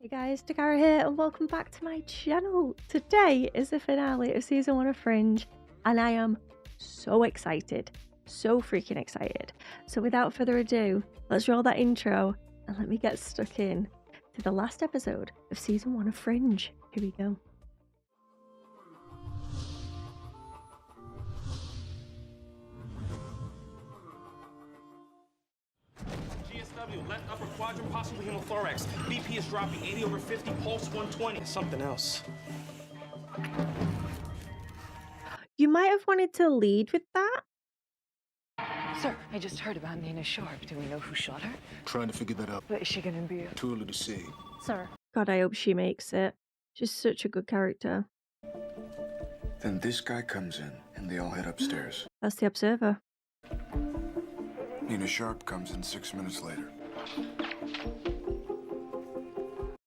Hey guys, Dakara here and welcome back to my channel. Today is the finale of season 1 of Fringe and I am so excited, so freaking excited. So without further ado, let's roll that intro and let me get stuck in to the last episode of season 1 of Fringe. Here we go. Left upper quadrant, possibly hemothorax. BP is dropping 80/50, pulse 120. Something else. You might have wanted to lead with that. Sir, I just heard about Nina Sharp. Do we know who shot her? Trying to figure that out. But is she gonna be Too early to see. Sir. God, I hope she makes it. She's such a good character. Then this guy comes in, and they all head upstairs. That's the Observer. Nina Sharp comes in 6 minutes later.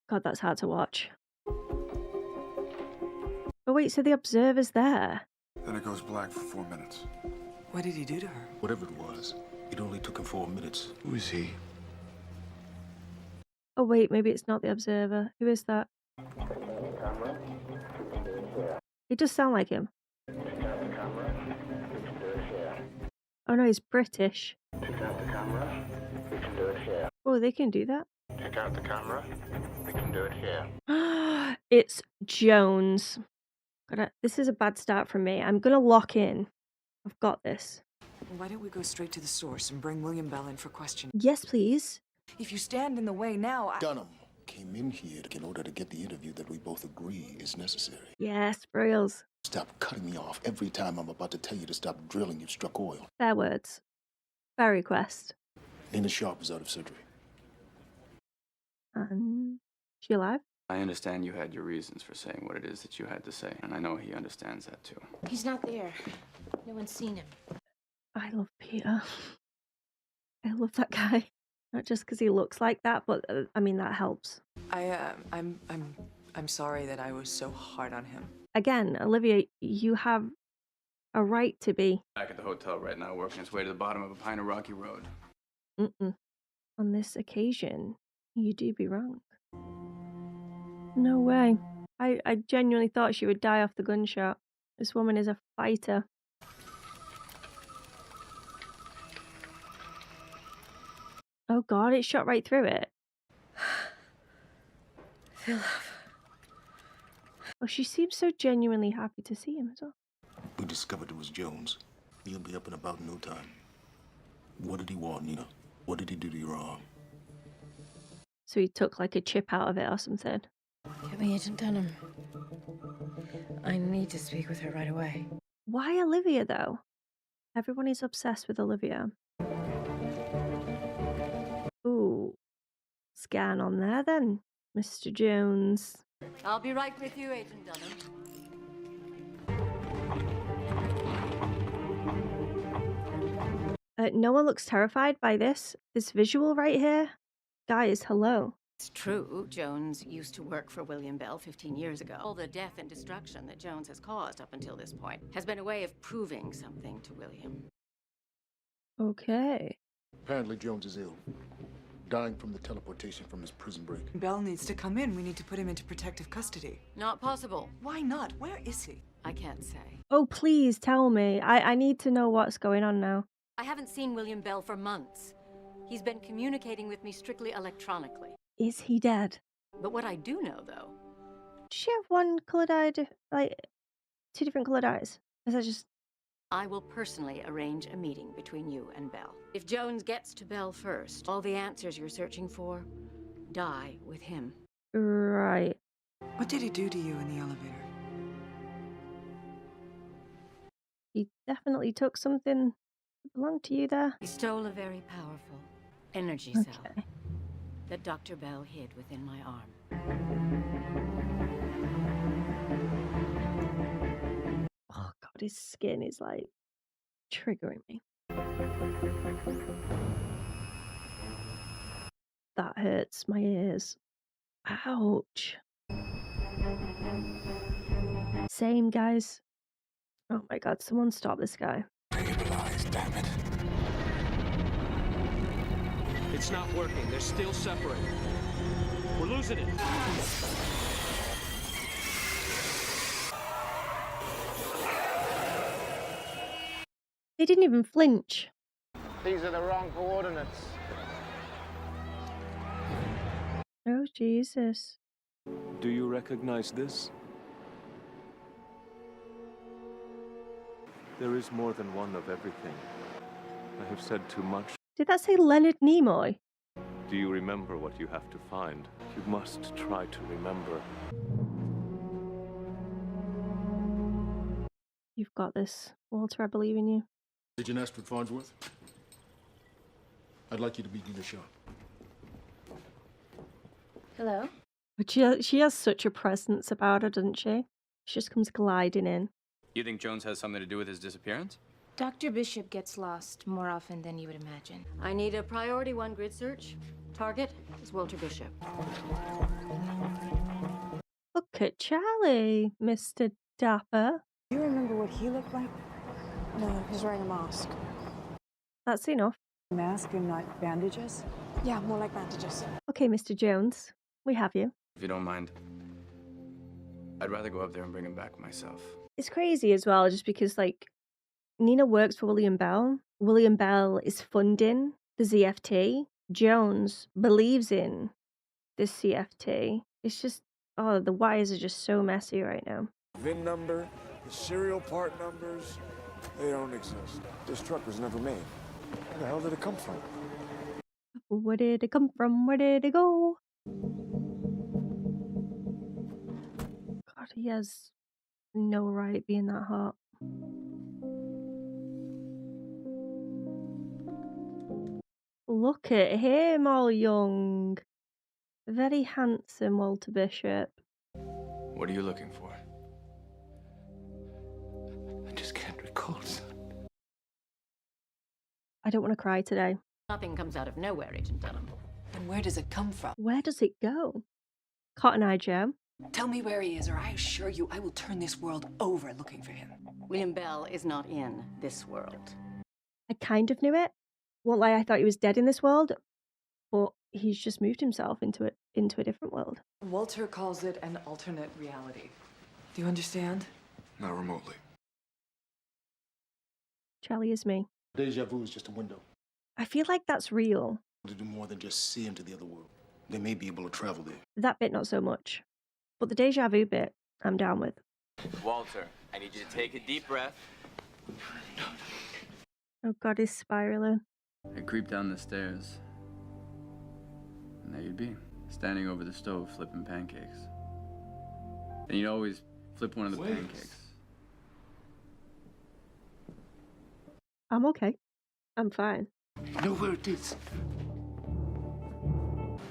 God, that's hard to watch. Oh wait, so the Observer's there? Then it goes black for 4 minutes. What did he do to her? Whatever it was, it only took him 4 minutes. Who is he? Oh wait, maybe it's not the Observer. Who is that? It does sound like him. Oh no, he's British. Check out the camera. We can do it here. Oh, they can do that. Check out the camera. We can do it here. It's Jones. This is a bad start for me. I'm gonna lock in. I've got this. Why don't we go straight to the source and bring William Bell in for questioning? Yes, please. If you stand in the way now, Dunham came in here in order to get the interview that we both agree is necessary. Yes, Brails. Stop cutting me off every time I'm about to tell you to stop drilling. You've struck oil. Fair words. Fair request. Nina Sharp is out of surgery. And she alive? I understand you had your reasons for saying what it is that you had to say, and I know he understands that too. He's not there. No one's seen him. I love Peter. I love that guy. Not just because he looks like that, but I mean that helps. I'm sorry that I was so hard on him. Again, Olivia, you have a right to be. Back at the hotel right now, working his way to the bottom of a pine of rocky road. On this occasion, you do be wrong. No way. I genuinely thought she would die off the gunshot. This woman is a fighter. Oh god, it shot right through it. Feel love. Oh, she seems so genuinely happy to see him as well. We discovered it was Jones. He'll be up and about in no time. What did he want, Nina? What did he do to your arm? So he took like a chip out of it or something. Get me Agent Dunham. I need to speak with her right away. Why Olivia though? Everyone is obsessed with Olivia. Ooh. Scan on there then, Mr. Jones. I'll be right with you, Agent Dunham. No one looks terrified by this visual right here. Guys, hello. It's true, Jones used to work for William Bell 15 years ago. All the death and destruction that Jones has caused up until this point has been a way of proving something to William. Okay. Apparently Jones is ill. Dying from the teleportation from his prison break. Bell needs to come in. We need to put him into protective custody. Not possible. Why not? Where is he? I can't say. Oh, please tell me. I need to know what's going on now. I haven't seen William Bell for months. He's been communicating with me strictly electronically. Is he dead? But what I do know, though... Does she have one coloured eye, like, two different coloured eyes? Is that just... I will personally arrange a meeting between you and Bell. If Jones gets to Bell first, all the answers you're searching for die with him. Right. What did he do to you in the elevator? He definitely took something that belonged to you there. He stole a very powerful energy cell Okay. that Dr. Bell hid within my arm. Oh god, his skin is like triggering me. That hurts my ears. Ouch. Same, guys. Oh my god, someone stop this guy. Stabilize, damn it. It's not working. They're still separated. We're losing it. They didn't even flinch. These are the wrong coordinates. Oh, Jesus. Do you recognize this? There is more than one of everything. I have said too much. Did that say Leonard Nimoy? Do you remember what you have to find? You must try to remember. You've got this, Walter. I believe in you. Agent Astrid Farnsworth, I'd like you to meet Nina Shaw. Hello? But she has such a presence about her, doesn't she? She just comes gliding in. You think Jones has something to do with his disappearance? Dr. Bishop gets lost more often than you would imagine. I need a priority 1 grid search. Target is Walter Bishop. Look at Charlie, Mr. Dapper. You remember what he looked like? No, he's wearing a mask. That's enough. Mask and not bandages? Yeah, more like bandages. Okay, Mr. Jones, we have you. If you don't mind, I'd rather go up there and bring him back myself. It's crazy as well, just because, like, Nina works for William Bell. William Bell is funding the ZFT. Jones believes in this CFT. It's just, oh, the wires are just so messy right now. VIN number, the serial part numbers, they don't exist. This truck was never made. Where the hell did it come from? Where did it come from? Where did it go? God, he has no right being that hot. Look at him, all young. Very handsome, Walter Bishop. What are you looking for? I just can't recall, son. I don't want to cry today. Nothing comes out of nowhere, Agent Dunham. And where does it come from? Where does it go? Cotton Eye Joe. Tell me where he is, or I assure you I will turn this world over looking for him. William Bell is not in this world. I kind of knew it. Won't lie, I thought he was dead in this world, but he's just moved himself into a different world. Walter calls it an alternate reality. Do you understand? Not remotely. Charlie is me. Deja vu is just a window. I feel like that's real. To do more than just see into the other world. They may be able to travel there. That bit, not so much. But the deja vu bit, I'm down with. Walter, I need you to take a deep breath. Oh God, he's spiraling. I creeped down the stairs. And there you'd be, standing over the stove flipping pancakes. And you'd always flip one of the pancakes. I'm okay. I'm fine. You know where it is?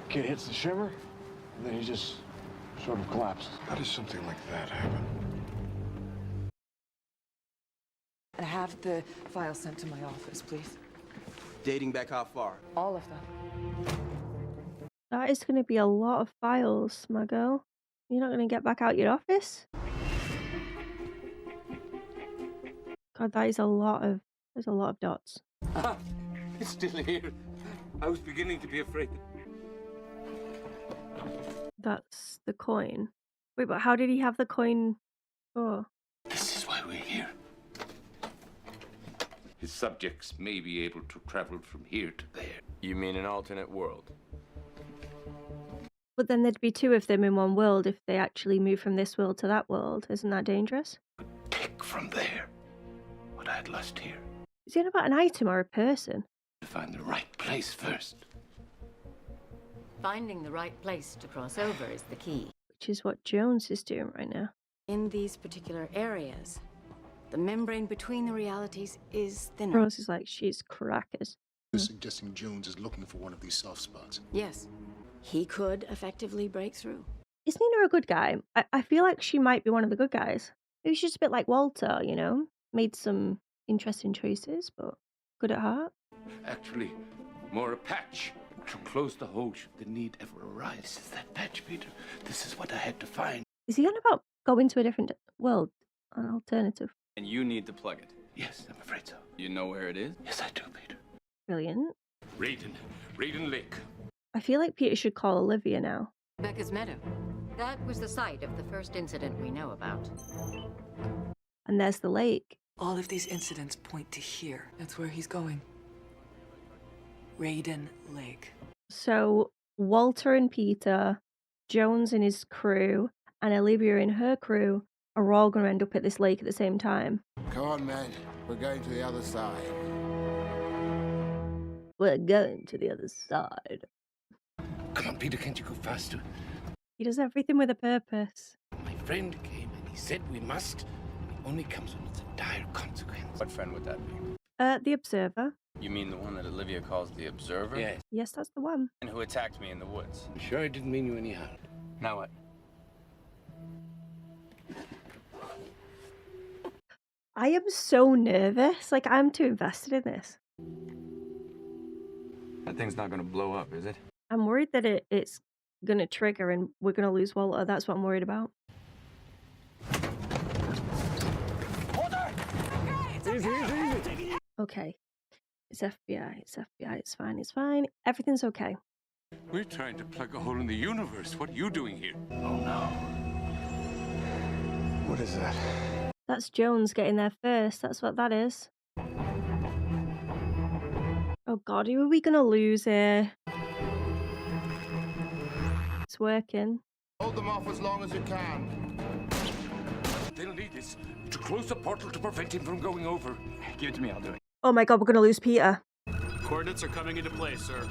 Kid hits the shimmer, and then he just sort of collapses. How does something like that happen? I have the file sent to my office, please. Dating back how far? All of them. That is going to be a lot of files, my girl. You're not going to get back out your office? God, that is a lot of... There's a lot of dots. Ah, it's still here. I was beginning to be afraid. That's the coin. Wait, but how did he have the coin? Oh. This is why we're here. His subjects may be able to travel from here to there. You mean an alternate world? But then there'd be two of them in one world if they actually move from this world to that world. Isn't that dangerous? Take from there what I had lost here. Is he on about an item or a person? To find the right place first. Finding the right place to cross over is the key. Which is what Jones is doing right now. In these particular areas, the membrane between the realities is thinner. Rose is like, she's crackers. You're suggesting Jones is looking for one of these soft spots. Yes, he could effectively break through. Is Nina a good guy? I feel like she might be one of the good guys. Maybe she's just a bit like Walter, you know? Made some interesting choices, but good at heart. Actually, more a patch to close the hole should the need ever arise. Is that patch, Peter? This is what I had to find. Is he on about going to a different world? An alternative? And you need to plug it. Yes, I'm afraid so. You know where it is? Yes, I do, Peter. Brilliant. Raiden Lake. I feel like Peter should call Olivia now. Becca's Meadow. That was the site of the first incident we know about. And there's the lake. All of these incidents point to here. That's where he's going. Raiden Lake. So Walter and Peter, Jones and his crew, and Olivia and her crew are all going to end up at this lake at the same time. Come on, man. We're going to the other side. We're going to the other side. Come on, Peter, can't you go faster? He does everything with a purpose. My friend came and he said we must. It only comes when it's a dire consequence. What friend would that be? The Observer. You mean the one that Olivia calls the Observer? Yes. Yes, that's the one. And who attacked me in the woods? I'm sure I didn't mean you any harm. Now what? I am so nervous. Like, I'm too invested in this. That thing's not gonna blow up, is it? I'm worried that it's going to trigger and we're going to lose Walter. That's what I'm worried about. Okay. It's FBI. It's FBI. It's fine. It's fine. Everything's okay. We're trying to plug a hole in the universe. What are you doing here? Oh, no. What is that? That's Jones getting there first. That's what that is. Oh God, who are we gonna lose here? It's working. Hold them off as long as you can. They'll need this to close the portal to prevent him from going over. Give it to me, I'll do it. Oh my God, we're gonna lose Peter. Coordinates are coming into place, sir.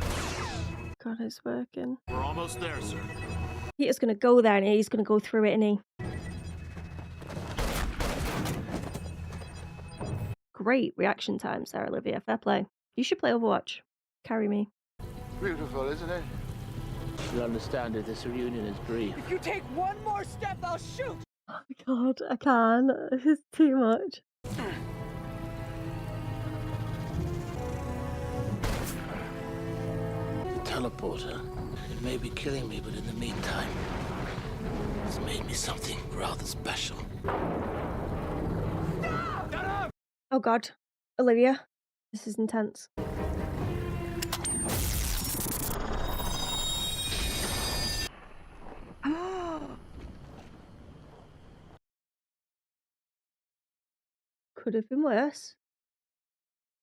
God, it's working. We're almost there, sir. Peter's gonna go there and he's gonna go through it, isn't he? Great reaction times there, Olivia. Fair play. You should play Overwatch. Carry me. Beautiful, isn't it? You'll understand that this reunion is brief. If you take one more step, I'll shoot! Oh my God, I can't. This is too much. Teleporter. It may be killing me, but in the meantime, it's made me something rather special. Oh God, Olivia, this is intense. Could have been worse.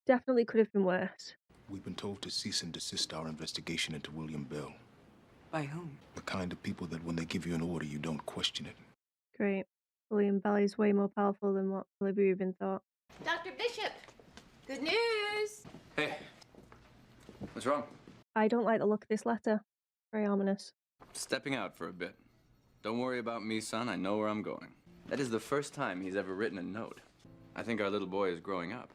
Definitely could have been worse. We've been told to cease and desist our investigation into William Bell. By whom? The kind of people that when they give you an order, you don't question it. Great. William Bell is way more powerful than what Olivia even thought. Dr. Bishop, good news! Hey, what's wrong? I don't like the look of this letter. Very ominous. Stepping out for a bit. Don't worry about me, son. I know where I'm going. That is the first time he's ever written a note. I think our little boy is growing up.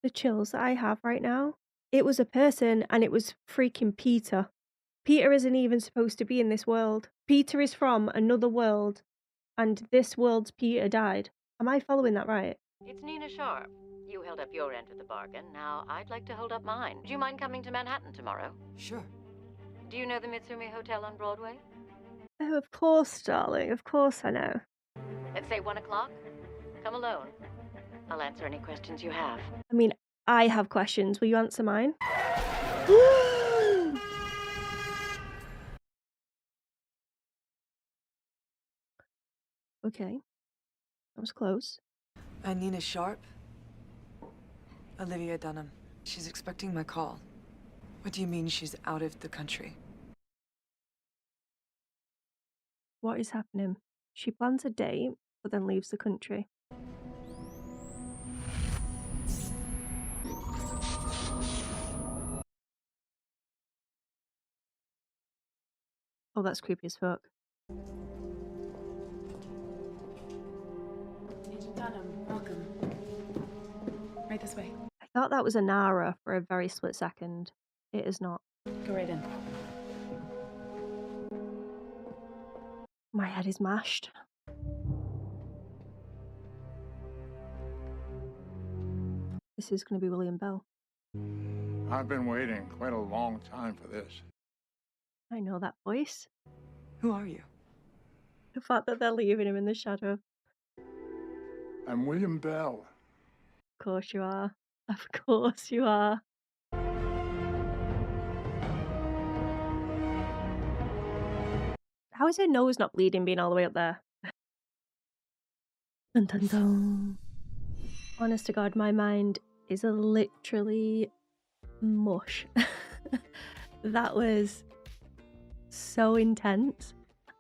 The chills that I have right now. It was a person and it was freaking Peter. Peter isn't even supposed to be in this world. Peter is from another world and this world's Peter died. Am I following that right? It's Nina Sharp. You held up your end of the bargain. Now I'd like to hold up mine. Do you mind coming to Manhattan tomorrow? Sure. Do you know the Mitsumi Hotel on Broadway? Oh, of course, darling. Of course I know. Let's say 1 o'clock. Come alone. I'll answer any questions you have. I mean, I have questions. Will you answer mine? Okay. That was close. Nina Sharp? Olivia Dunham. She's expecting my call. What do you mean she's out of the country? What is happening? She plans a date, but then leaves the country. Oh, that's creepy as fuck. Agent Dunham, welcome. Right this way. I thought that was a Nara for a very split second. It is not. Go right in. My head is mashed. This is going to be William Bell. I've been waiting quite a long time for this. I know that voice. Who are you? The fact that they're leaving him in the shadow. I'm William Bell. Of course you are. Of course you are. How is her nose not bleeding being all the way up there? Dun, dun, dun. Honest to God, my mind is literally mush. That was so intense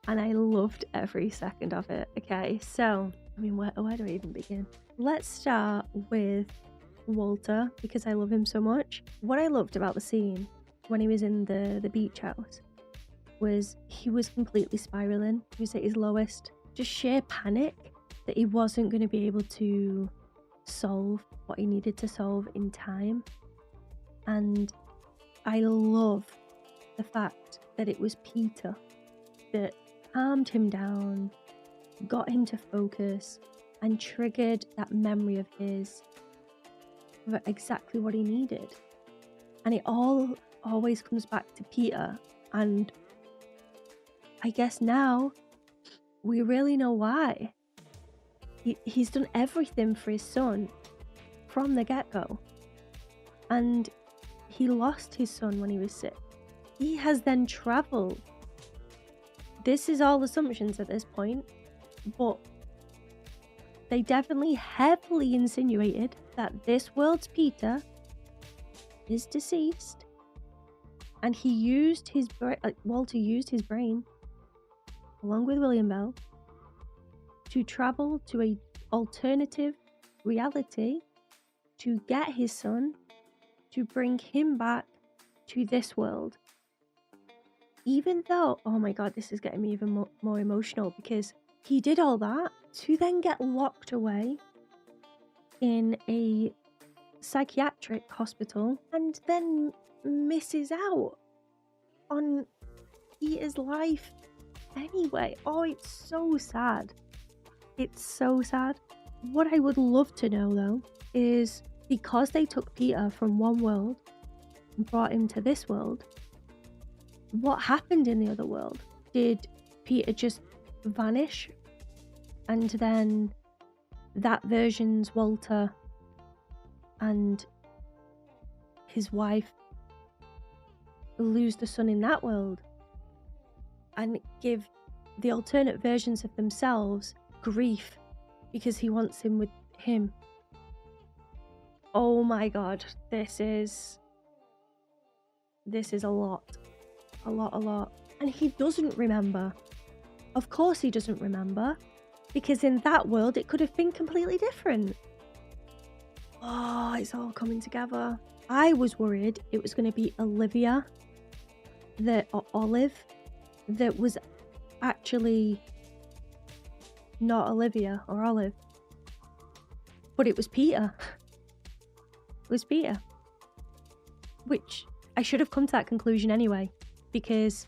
and I loved every second of it. Okay, so I mean, where do I even begin? Let's start with Walter because I love him so much. What I loved about the scene when he was in the beach house was he was completely spiraling. He was at his lowest. Just sheer panic that he wasn't going to be able to solve what he needed to solve in time. And I love the fact that it was Peter that calmed him down, got him to focus, and triggered that memory of his for exactly what he needed. And it always comes back to Peter, and I guess now we really know why. He's done everything for his son from the get-go, and he lost his son when he was sick. He has then travelled. This is all assumptions at this point, but they definitely heavily insinuated that this world's Peter is deceased, and he used his Walter used his brain along with William Bell to travel to a alternative reality to get his son, to bring him back to this world. Even though, oh my god, this is getting me even more emotional, because he did all that to then get locked away in a psychiatric hospital and then misses out on Peter's life anyway. Oh, it's so sad. It's so sad. What I would love to know though is, because they took Peter from one world and brought him to this world, what happened in the other world? Did Peter just vanish and then that version's Walter and his wife lose the son in that world and give the alternate versions of themselves grief because he wants him with him? Oh my god, this is a lot. A lot. And he doesn't remember. Of course he doesn't remember, because in that world it could have been completely different. Oh, it's all coming together. I was worried it was going to be Olivia or Olive that was actually not Olivia or Olive, but it was Peter. It was Peter, which I should have come to that conclusion anyway, because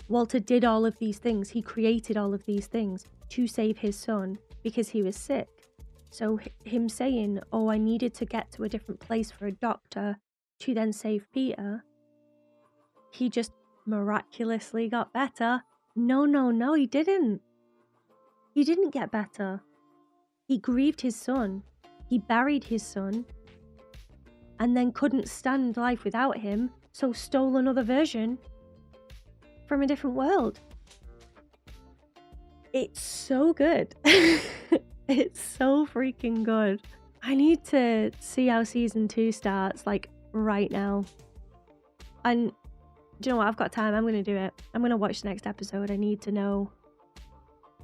Walter did all of these things. He created all of these things to save his son because he was sick. So him saying, oh, I needed to get to a different place for a doctor to then save Peter, he just miraculously got better. No, he didn't. He didn't get better. He grieved his son. He buried his son and then couldn't stand life without him, so stole another version from a different world. It's so good. It's so freaking good. I need to see how season 2 starts, like right now. And do you know what? I've got time. I'm going to do it. I'm going to watch the next episode. I need to know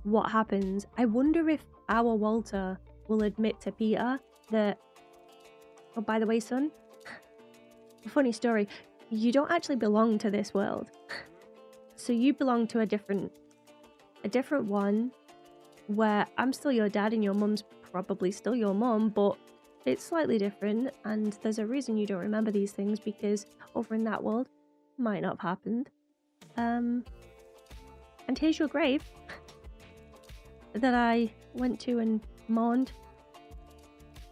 what happens. I wonder if our Walter will admit to Peter that, oh, by the way, son, funny story, you don't actually belong to this world. So you belong to a different one where I'm still your dad and your mum's probably still your mum, but it's slightly different, and there's a reason you don't remember these things, because over in that world might not have happened. And here's your grave that I went to and mourned.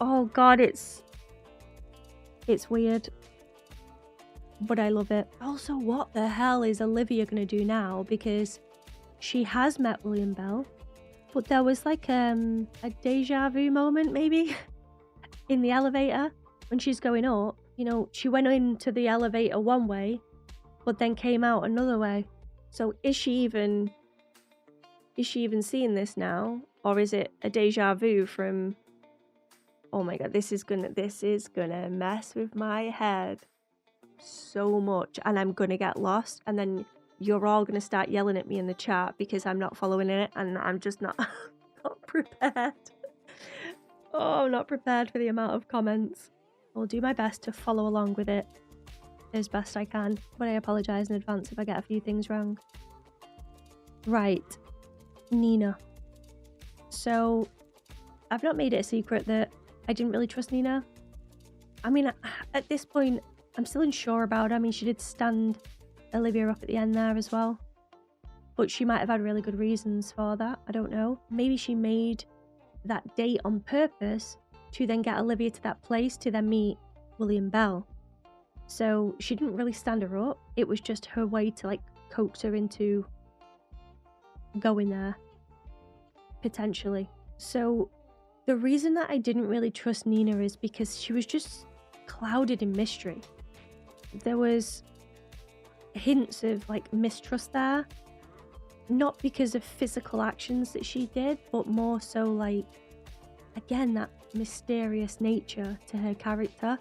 Oh god, it's weird, but I love it. Also, what the hell is Olivia gonna do now? Because she has met William Bell, But there was like a deja vu moment maybe in the elevator when she's going up. You know, she went into the elevator one way, but then came out another way. So is she even seeing this now? Or is it a deja vu from... Oh my god, this is gonna mess with my head so much, and I'm gonna get lost, and then you're all gonna start yelling at me in the chat because I'm not following it, and I'm just not prepared. Oh, I'm not prepared for the amount of comments. I'll do my best to follow along with it as best I can, but I apologise in advance if I get a few things wrong. Right, Nina. So, I've not made it a secret that I didn't really trust Nina. I mean, at this point, I'm still unsure about her. I mean, she did stand Olivia up at the end there as well. But she might have had really good reasons for that. I don't know. Maybe she made that date on purpose to then get Olivia to that place to then meet William Bell. So she didn't really stand her up. It was just her way to like coax her into going there, potentially. So the reason that I didn't really trust Nina is because she was just clouded in mystery. There was hints of like mistrust there, not because of physical actions that she did, but more so like, again, that mysterious nature to her character.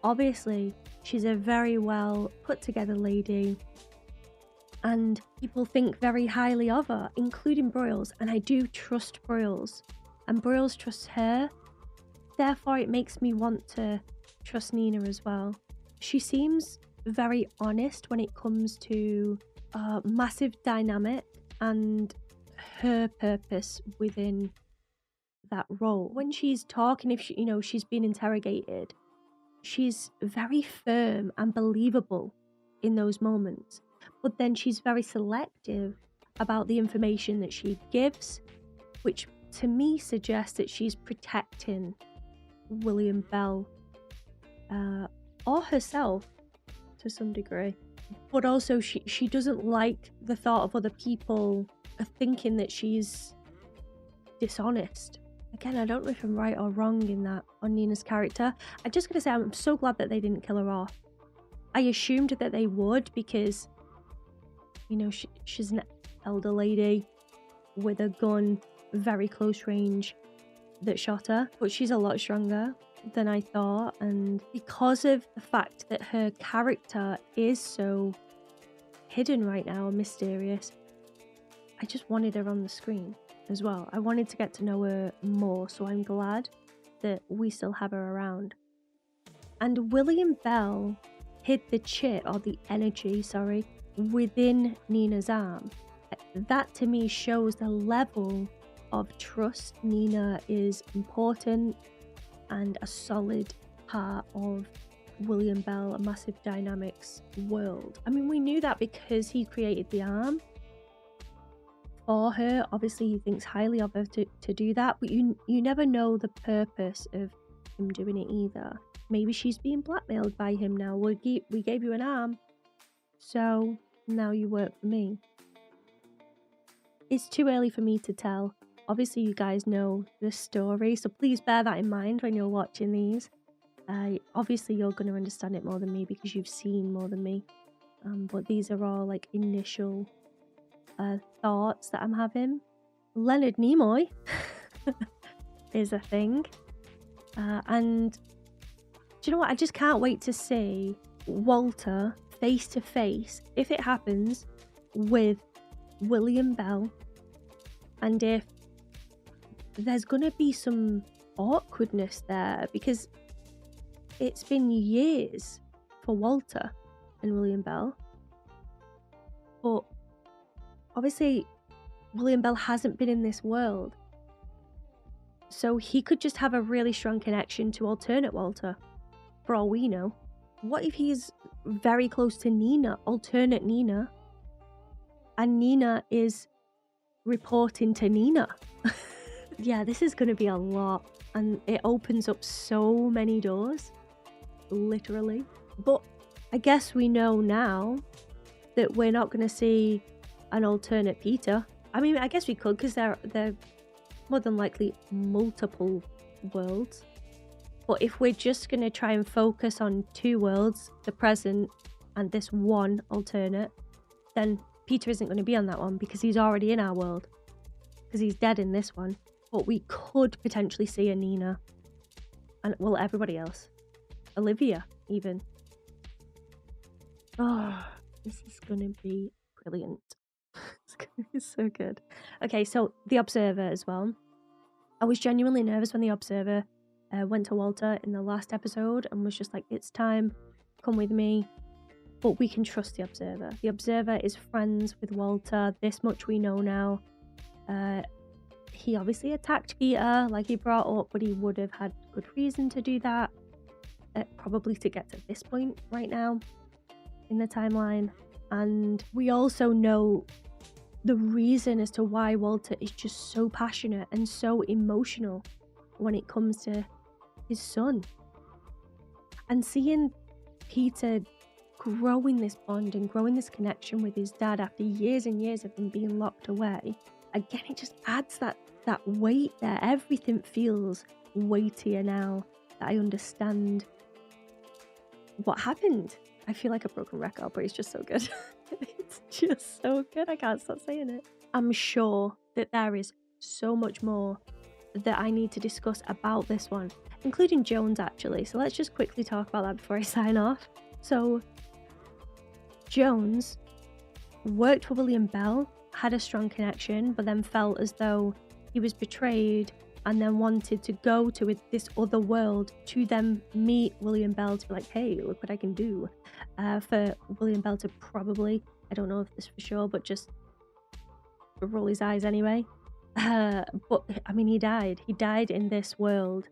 Obviously, she's a very well put together lady, and people think very highly of her, including Broyles, and I do trust Broyles, and Broyles trusts her. Therefore, it makes me want to trust Nina as well. She seems very honest when it comes to massive dynamic and her purpose within that role. When she's talking, if she, she's been interrogated, she's very firm and believable in those moments. But then she's very selective about the information that she gives, which to me suggests that she's protecting William Bell or herself to some degree. But also she doesn't like the thought of other people thinking that she's dishonest. Again, I don't know if I'm right or wrong in that on Nina's character. I'm just going to say I'm so glad that they didn't kill her off. I assumed that they would because, she's an elder lady with a gun, very close range, that shot her. But she's a lot stronger than I thought. And because of the fact that her character is so hidden right now and mysterious, I just wanted her on the screen as well. I wanted to get to know her more, so I'm glad that we still have her around. And William Bell hid the chit, or the energy, within Nina's arm. That to me shows the level of trust. Nina is important and a solid part of William Bell, a Massive Dynamics world. I mean, we knew that because he created the arm for her. Obviously he thinks highly of her to do that, but you never know the purpose of him doing it either. Maybe she's being blackmailed by him now. We gave you an arm, so now you work for me. It's too early for me to tell. Obviously you guys know the story, so please bear that in mind when you're watching these. Obviously you're going to understand it more than me because you've seen more than me, but these are all like initial thoughts that I'm having. Leonard Nimoy is a thing, and do you know what? I just can't wait to see Walter face to face, if it happens, with William Bell, and if there's gonna be some awkwardness there, because it's been years for Walter and William Bell, but obviously William Bell hasn't been in this world, so he could just have a really strong connection to alternate Walter, for all we know. What if he's very close to Nina, alternate Nina, and Nina is reporting to Nina? Yeah, this is going to be a lot, and it opens up so many doors, literally. But I guess we know now that we're not going to see an alternate Peter. I mean, I guess we could, because they're more than likely multiple worlds. But if we're just going to try and focus on 2 worlds, the present and this one alternate, then Peter isn't going to be on that one because he's already in our world. Because he's dead in this one. But we could potentially see a Nina. And, well, everybody else. Olivia, even. Oh, this is going to be brilliant. It's going to be so good. Okay, so the Observer as well. I was genuinely nervous when the Observer went to Walter in the last episode and was just like, it's time, come with me. But we can trust the Observer. The Observer is friends with Walter. This much we know now. He obviously attacked Peter, like he brought up, but he would have had good reason to do that. Probably to get to this point right now in the timeline. And we also know the reason as to why Walter is just so passionate and so emotional when it comes to his son. And seeing Peter growing this bond and growing this connection with his dad after years and years of him being locked away, again, it just adds that weight there. Everything feels weightier now that I understand what happened. I feel like a broken record, but it's just so good. It's just so good. I can't stop saying it. I'm sure that there is so much more that I need to discuss about this one, including Jones actually. So let's just quickly talk about that before I sign off. So Jones worked for William Bell, had a strong connection, but then felt as though he was betrayed and then wanted to go to this other world to then meet William Bell to be like, hey, look what I can do. For William Bell to probably, I don't know if this for sure, but just roll his eyes anyway. But I mean, he died. He died in this world.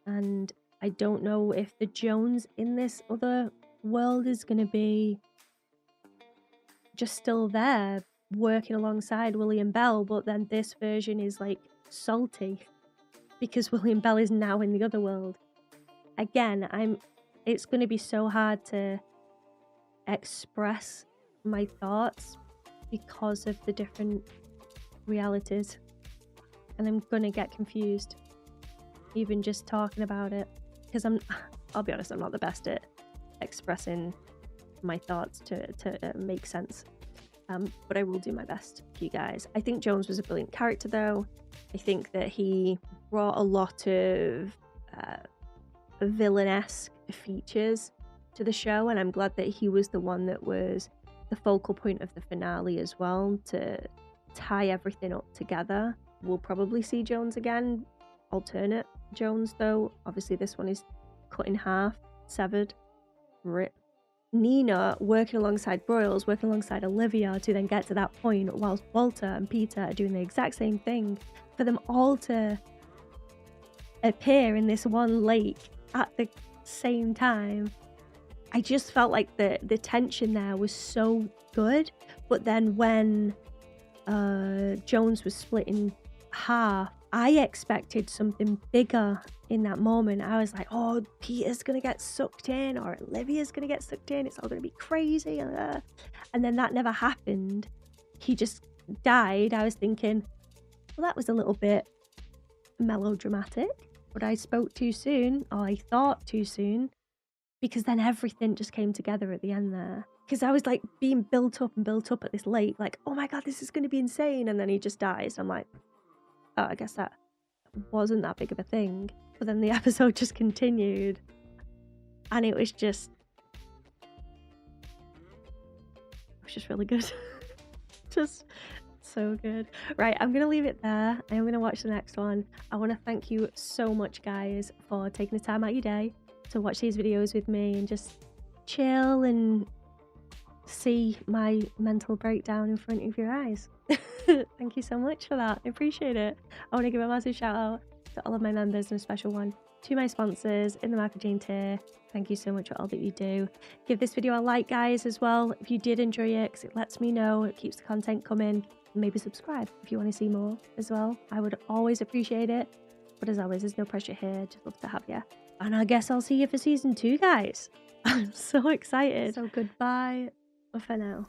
And I don't know if the Jones in this other world is going to be just still there working alongside William Bell, but then this version is like salty because William Bell is now in the other world. Again, it's going to be so hard to express my thoughts because of the different realities, and I'm going to get confused even just talking about it, because I'll be honest, I'm not the best at expressing my thoughts to make sense. But I will do my best for you guys. I think Jones was a brilliant character though. I think that he brought a lot of villain-esque features to the show, and I'm glad that he was the one that was the focal point of the finale as well, to tie everything up together. We'll probably see Jones again, alternate Jones though. Obviously this one is cut in half, severed, rip. Nina working alongside Broyles, working alongside Olivia to then get to that point, whilst Walter and Peter are doing the exact same thing, for them all to appear in this one lake at the same time. I just felt like the tension there was so good. But then when Jones was split in half, I expected something bigger in that moment. I was like, oh, Peter's gonna get sucked in, or Olivia's gonna get sucked in, it's all gonna be crazy. And then that never happened. He just died. I was thinking, well, that was a little bit melodramatic, but I spoke too soon, or I thought too soon, because then everything just came together at the end there. Because I was like being built up at this lake, like, oh my god, this is gonna be insane, and then he just dies. I'm like, oh, I guess that wasn't that big of a thing. But then the episode just continued, and it was just really good. Just so good. Right, I'm gonna leave it there. I am gonna watch the next one. I want to thank you so much, guys, for taking the time out of your day to watch these videos with me and just chill and see my mental breakdown in front of your eyes. Thank you so much for that. I appreciate it. I want to give a massive shout out to all of my members, and a special one to my sponsors in the Michael Jane tier. Thank you so much for all that you do. Give this video a like, guys, as well if you did enjoy it, because it lets me know, it keeps the content coming. And maybe subscribe if you want to see more as well. I would always appreciate it. But as always, there's no pressure here. Just love to have you. And I guess I'll see you for season 2, guys. I'm so excited. So goodbye for now.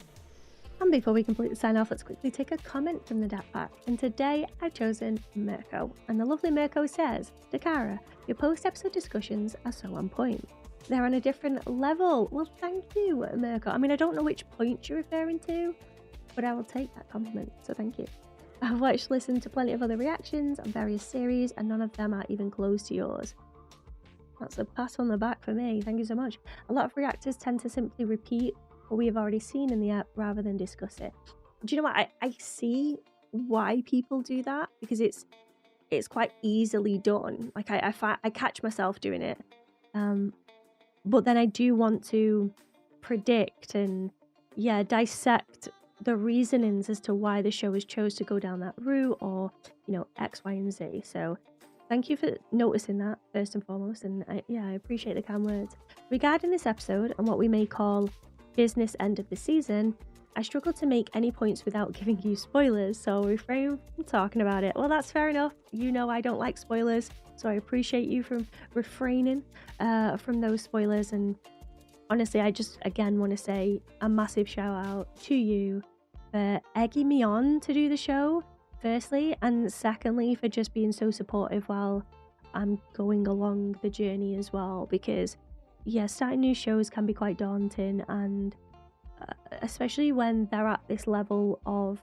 And before we completely sign off, let's quickly take a comment from the DAT pack. And today I've chosen Mirko. And the lovely Mirko says, Dakara, your post-episode discussions are so on point. They're on a different level. Well, thank you, Mirko. I mean, I don't know which point you're referring to, but I will take that compliment, so thank you. I've listened to plenty of other reactions on various series, and none of them are even close to yours. That's a pat on the back for me, thank you so much. A lot of reactors tend to simply repeat what we have already seen in the app rather than discuss it. Do you know what? I see why people do that, because it's quite easily done. Like I catch myself doing it. But then I do want to predict and, yeah, dissect the reasonings as to why the show has chose to go down that route, or, you know, X, Y, and Z. So thank you for noticing that, first and foremost. And I appreciate the kind words. Regarding this episode and what we may call business end of the season, I struggle to make any points without giving you spoilers, so I'll refrain from talking about it. Well, that's fair enough. You know I don't like spoilers, so I appreciate you from refraining from those spoilers. And honestly, I just again want to say a massive shout out to you for egging me on to do the show, firstly, and secondly for just being so supportive while I'm going along the journey as well. Because yeah, starting new shows can be quite daunting, and especially when they're at this level of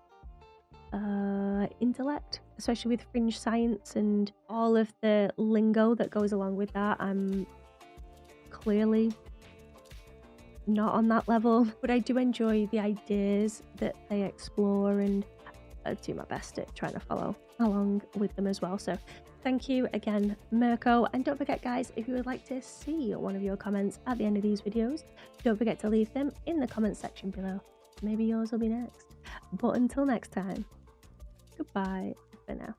intellect, especially with fringe science and all of the lingo that goes along with that. I'm clearly not on that level, but I do enjoy the ideas that they explore, and I do my best at trying to follow along with them as well. So thank you again, Mirko. And don't forget, guys, if you would like to see one of your comments at the end of these videos, don't forget to leave them in the comments section below. Maybe yours will be next. But until next time, goodbye for now.